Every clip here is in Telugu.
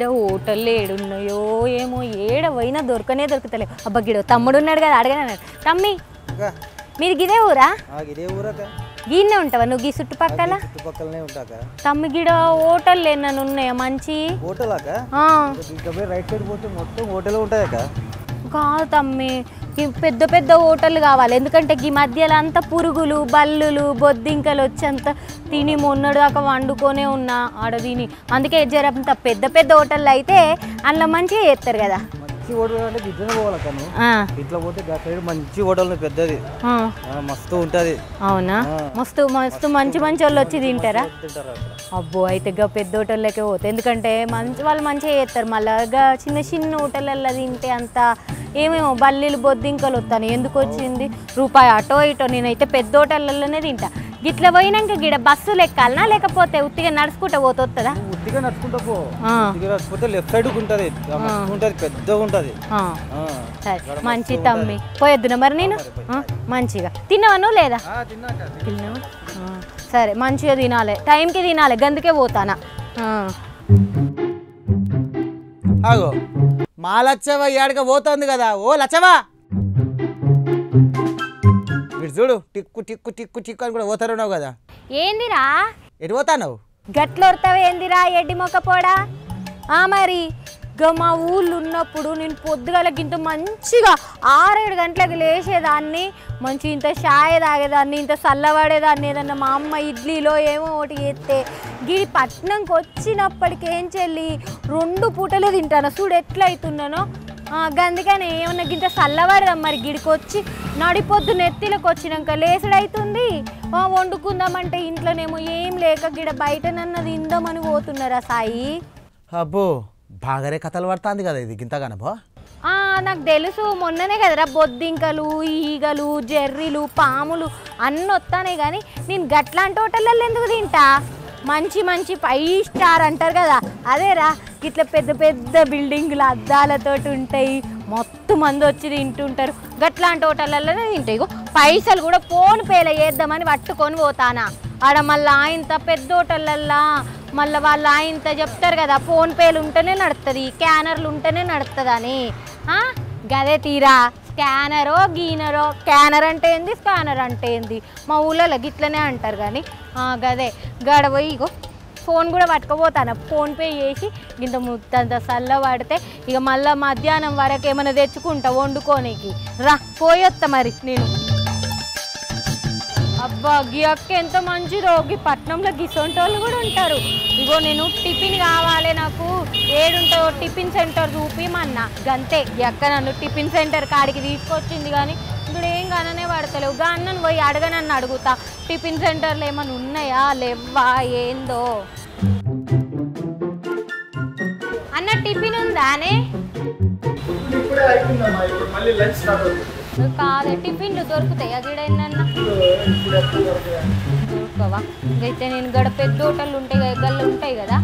గిడ హోటల్లో ఏడున్నాయో ఏమో ఏడ పోయినా దొరకనే దొరుకుతలేవు. అబ్బా గిడ తమ్ముడు ఉన్నాడు కదా అడగనన్నాడు. తమ్మి మీరు గిదే ఊరా? గీనే ఉంటావా నువ్వు? గీ చుట్టుపక్కల తమ్మి గిడ హోటల్ ఏమన్నా ఉన్నాయా మంచి? కాదు తమ్మి, పెద్ద పెద్ద హోటళ్ళు కావాలి. ఎందుకంటే ఈ మధ్యలో అంతా పురుగులు బల్లులు బొద్దింకలు వచ్చేంత తిని మొన్నడు దాకా వండుకొనే ఉన్నా ఆడ తిని. అందుకే జరంత పెద్ద పెద్ద హోటళ్ళు అయితే అందులో మంచిగా చేస్తారు కదా. మంచి హోటల్ పెద్దది మస్తు ఉంటది. అవునా? మస్తు మస్తు మంచి మంచి వాళ్ళు వచ్చి తింటారా? అబ్బో అయితే పెద్ద హోటళ్ళకే పోతాయి. ఎందుకంటే మంచి వాళ్ళు మంచిగా చేస్తారు. మళ్ళీ చిన్న చిన్న హోటళ్ళల్లో తింటే అంత ఏమేమో బల్లీలు బొద్దింకలు వస్తాను. ఎందుకు వచ్చింది రూపాయి అటో ఇటో. నేనైతే పెద్ద హోటళ్ళలోనే తింటా. గిట్ల పోయినాక గిడ బస్సులు ఎక్కాలనా లేకపోతే ఉత్తిగా నడుచుకుంటా పోతుందా? ఉత్తిగా నడుచుకుంటా పో, లెఫ్ట్ సైడ్ ఉంటది పెద్దగా ఉంటది. సరే మంచి తమ్మి పోయొద్దునా మరి నేను? మంచిగా తిన్నావా నువ్వు? లేదా తిన్నావా? సరే మంచిగా తినాలి, టైంకి తినాలి, గందుకే పోతానా. ఆగో మా లచ్చవ ఏడక పోతుంది కదా. ఓ లచ్చవా మీరు చూడు టిక్కు టిక్కు టిక్కు టిక్కు అని కూడా పోతారున్నావు కదా. ఏందిరా ఎటు పోతావు? గట్లొడతావు ఏందిరా ఎడ్డి మొక్కపోడా? మరి మా ఊళ్ళు ఉన్నప్పుడు నేను పొద్దుగాలకి ఇంత మంచిగా 6-7 గంటలకు లేచేదాన్ని, మంచి ఇంత చాయ్ తాగేదాన్ని, ఇంత చల్లబడేదాన్ని. ఏదన్నా మా అమ్మ ఇడ్లీలో ఏమో ఒకటి చేస్తే గిడి పట్నంకి వచ్చినప్పటికి ఏం చెల్లి 2 పూటలే తింటాను. చూడు ఎట్లా అవుతున్నానో. అందుకని ఏమన్నా ఇంత చల్లబడదాం మరి. గిడికొచ్చి నడిపొద్దు నెత్తిలోకి వచ్చినాక లేసుడవుతుంది. వండుకుందామంటే ఇంట్లోనేమో ఏం లేక గిడ బయటనన్నా తిందామని పోతున్నారా సాయి? అబ్బో బాగానే కథలు పడుతుంది కదా ఇది గింతగానబో. నాకు తెలుసు, మొన్ననే కదరా బొద్దింకలు ఈగలు జెర్రీలు పాములు అన్నీ వస్తానే. కానీ నేను గట్లాంటి హోటళ్ళల్లో ఎందుకు తింటా? మంచి మంచి 5 స్టార్ అంటారు కదా అదేరా. ఇట్లా పెద్ద పెద్ద బిల్డింగులు అద్దాలతో ఉంటాయి, మొత్తం మంది వచ్చి తింటుంటారు. గట్లాంటి హోటళ్ళలోనే తింటాయి. ఇగో పైసలు కూడా ఫోన్ పేలో వేద్దామని పట్టుకొని పోతానా. ఆడ మళ్ళీ ఆయంత పెద్ద హోటళ్ళల్లా మళ్ళీ వాళ్ళు ఆయంత చెప్తారు కదా ఫోన్ పేలు ఉంటేనే నడుస్తుంది, స్కానర్లు ఉంటేనే నడుస్తుంది అని. గదే తీరా స్కానరో గీనరో. స్కానర్ అంటే ఏంది, స్కానర్ అంటే ఏంది? మా ఊళ్ళో గిట్లనే అంటారు. కానీ గదే గడపోయి ఇగో ఫోన్ కూడా పట్టుకుపోతాను. ఫోన్పే చేసి ఇంత ముత్తంత చల్ల పడితే ఇక మళ్ళీ మధ్యాహ్నం వరకు ఏమైనా తెచ్చుకుంటా వండుకోనికి. రా పోయొత్తా మరి నేను. అబ్బా గీ అక్క ఎంత మంచిదో. గీ పట్నంలో గిసొంటి వాళ్ళు కూడా ఉంటారు. ఇగో నేను టిఫిన్ కావాలి, నాకు ఏడుంటో టిఫిన్ సెంటర్ చూపిమన్నా. గంతే ఈ అక్క నన్ను టిఫిన్ సెంటర్ కాడికి తీసుకొచ్చింది. కానీ ఇప్పుడు ఏం గననే పడతలేవు. గా అన్నను పోయి అడగనన్ను అడుగుతా, టిఫిన్ సెంటర్లు ఏమైనా ఉన్నాయా లేవా ఏందో. అన్న టిఫిన్ ఉందానే? కాదే టిఫిన్లు దొరుకుతాయి అగిడన్నా దొరకవా? అయితే నేను గడ పెద్ద హోటళ్ళు ఉంటాయి కదా, గళ్ళు ఉంటాయి కదా.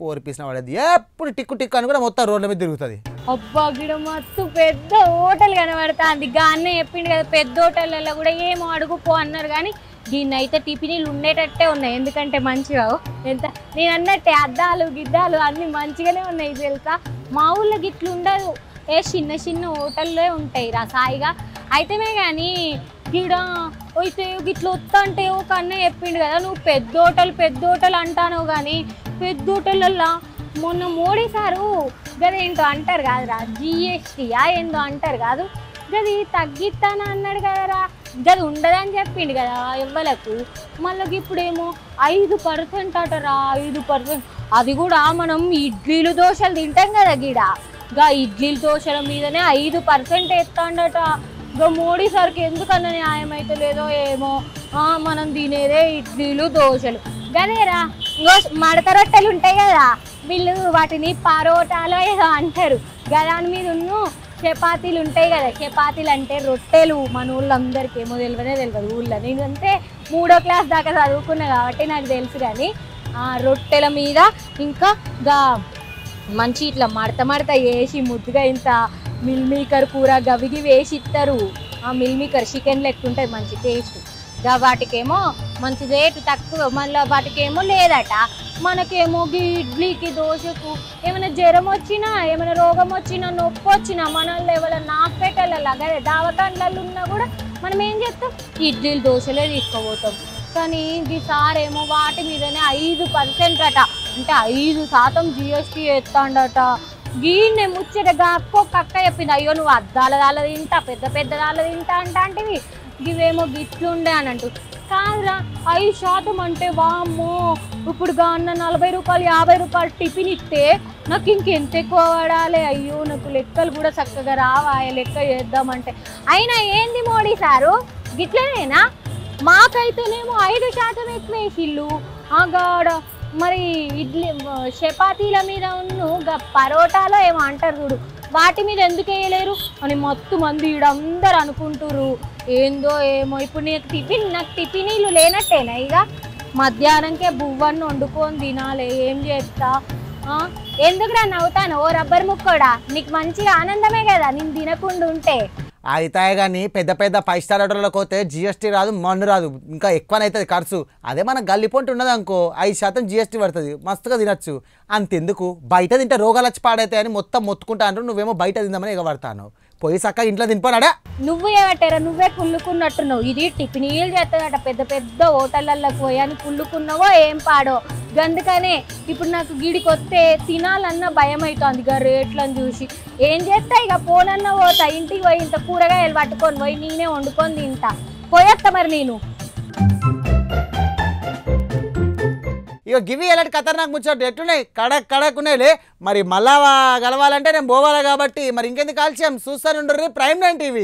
పోరిపిసిన వాడేది ఎప్పుడు టిక్కు టిక్కు అని కూడా మొత్తం రోడ్ల మీద తిరుగుతుంది. అబ్బా గిడ మస్తు పెద్ద హోటల్ కనబడుతుంది. గానే చెప్పిండు కదా పెద్ద హోటళ్ళల్లో కూడా ఏమో అడుగుపో అన్నారు. కానీ దీన్ని అయితే టిఫిన్లు ఉండేటట్టే ఉన్నాయి. ఎందుకంటే మంచిగా ఎంత నేను అన్నట్టే అద్దాలు గిద్దాలు అన్నీ మంచిగానే ఉన్నాయి తెలుసా. మా ఊళ్ళో గిట్లు ఉండదు, చిన్న చిన్న హోటల్లే ఉంటాయి రా సాయిగా. అయితేనే కానీ గిడ అయితే గిట్లు వస్తా అంటే ఒక అన్న చెప్పిండు కదా నువ్వు పెద్ద హోటల్ అంటాను. కానీ పెద్ద హోటళ్ళల్లో మొన్న మోడీ సారు గదేంటో అంటారు కాదురా, జిఎస్టీయా ఏందో అంటారు కాదు, గది తగ్గిస్తాను అన్నాడు కదరా. గది ఉండదని చెప్పిండు కదా ఎవ్వలకు. మళ్ళీ ఇప్పుడేమో 5% అటరా, 5%. అది కూడా మనం ఇడ్లీలు దోశలు తింటాం కదా గిడ, గా ఇడ్లీలు దోశల మీదనే 5% వేస్తాడట. గా మోడీ సార్కి ఎందుకన్నా న్యాయం అయితే లేదో ఏమో. మనం తినేదే ఇడ్లీలు దోశలు గదేరా. ఇంకో మడత రొట్టెలు ఉంటాయి కదా, వీళ్ళు వాటిని పరోటాలో ఏదో అంటారు. గదాని మీద చపాతీలు ఉంటాయి కదా, చపాతీలు అంటే రొట్టెలు. మన ఊళ్ళందరికీ ఏమో తెలియదు ఊళ్ళో. నేనంటే 3వ క్లాస్ దాకా చదువుకున్నా కాబట్టి నాకు తెలుసు. కానీ రొట్టెల మీద ఇంకా గా మంచి ఇట్లా మడత వేసి ముద్దుగా ఇంత మిల్మీకర్ కూర గవిగి వేసి ఇస్తారు. ఆ మిల్మీకర్ చికెన్ లెక్క ఉంటుంది మంచి టేస్ట్. గా వాటికేమో మంచి రేటు తక్కువ, మళ్ళీ వాటికేమో లేదట. మనకేమో ఇడ్లీకి దోశకు ఏమైనా జ్వరం వచ్చినా ఏమైనా రోగం వచ్చినా నొప్పి వచ్చినా మనల్లో ఎవరైనా హాస్పిటల్లో దావకాండ్లలో ఉన్నా కూడా మనం ఏం చేస్తాం, ఇడ్లీలు దోశలే తీసుకుపోతాం. కానీ ఈసారి ఏమో వాటి మీదనే 5% అట, అంటే 5% GST ఎత్తాండట. గీనే ముచ్చటగా అక్క చెప్పింది, అయ్యో నువ్వు అద్దాల దాల తింటా పెద్ద పెద్ద దాల తింటా అంటాంటివి, ఇవేమో గిట్లుండే అని అంటూ. కాదురా 5% అంటే వామ్మో, ఇప్పుడు అన్న 40 రూపాయలు 50 రూపాయలు టిఫిన్ ఇస్తే నాకు ఇంకెంత ఎక్కువ పడాలి, అయ్యో నాకు లెక్కలు కూడా చక్కగా రావా, లెక్క చేద్దామంటే. అయినా ఏంది మోడీ సారు గిట్లనేనా? మాకైతేనేమో 5% ఎక్కువ వేసిళ్ళు. ఆగాడ మరి ఇడ్లీ చపాతీల మీద పరోటాలో ఏమో అంటారు చూడు, వాటి మీద ఎందుకు వేయలేరు అని మొత్తం మంది అందరు అనుకుంటురు. ఏందో ఏమో ఇప్పుడు నాకు టిఫినీలు లేనట్టేనా? ఇక మధ్యాహ్నంకే బువ్వన్ని వండుకొని తినాలి, ఏం చేస్తా? ఎందుకురా నవ్వుతాను ఓ రబ్బర్ ముక్కోడా, నీకు మంచిగా ఆనందమే కదా నేను తినకుండా ఉంటే. అవుతాయి కానీ పెద్ద పెద్ద 5 స్టార్ హోటళ్ళకి పోతే GST రాదు, మన్ను రాదు, ఇంకా ఎక్కువనైతుంది ఖర్చు. అదే మన గల్లిపొంటి ఉన్నది అనుకో 5% GST పడుతుంది, మస్తుగా తినచ్చు. అంతెందుకు బయట తింటే రోగాలు వచ్చి పాడైతాయి అని మొత్తం మొత్తుకుంటా అంటారు, నువ్వేమో బయట తిందామని ఎగబడతాను. పోయి చక్క ఇంట్లో తినిపోనాడా? నువ్వు ఏమంటారా, నువ్వే కుళ్ళుకున్నట్టున్నావు. ఇది టిఫినీలు చేస్తుందట పెద్ద పెద్ద హోటళ్ళకి పోయి అని కుళ్ళుకున్నావో ఏం పాడో. అందుకనే ఇప్పుడు నాకు గిడికి వస్తే తినాలన్న భయం అవుతుంది ఇక రేట్లను చూసి. ఏం చేస్తా ఇక పోనన్నా పోతా, ఇంటికి పోయి ఇంత కూరగాయలు పట్టుకొని పోయి నేనే వండుకొని తింటా. పోయేస్తా మరి నేను. ఇక గివి ఎలాంటి ఖతర్నాక్ ముచ్చట్లు ఎట్లున్నాయి, కడక్ ఉన్నాయిలే. మరి మళ్ళా గలవాలంటే నేను పోవాలి కాబట్టి మరి ఇంకెందుకు కాల్చాం, చూస్తానుండ్రి ప్రైమ్ 9 TV.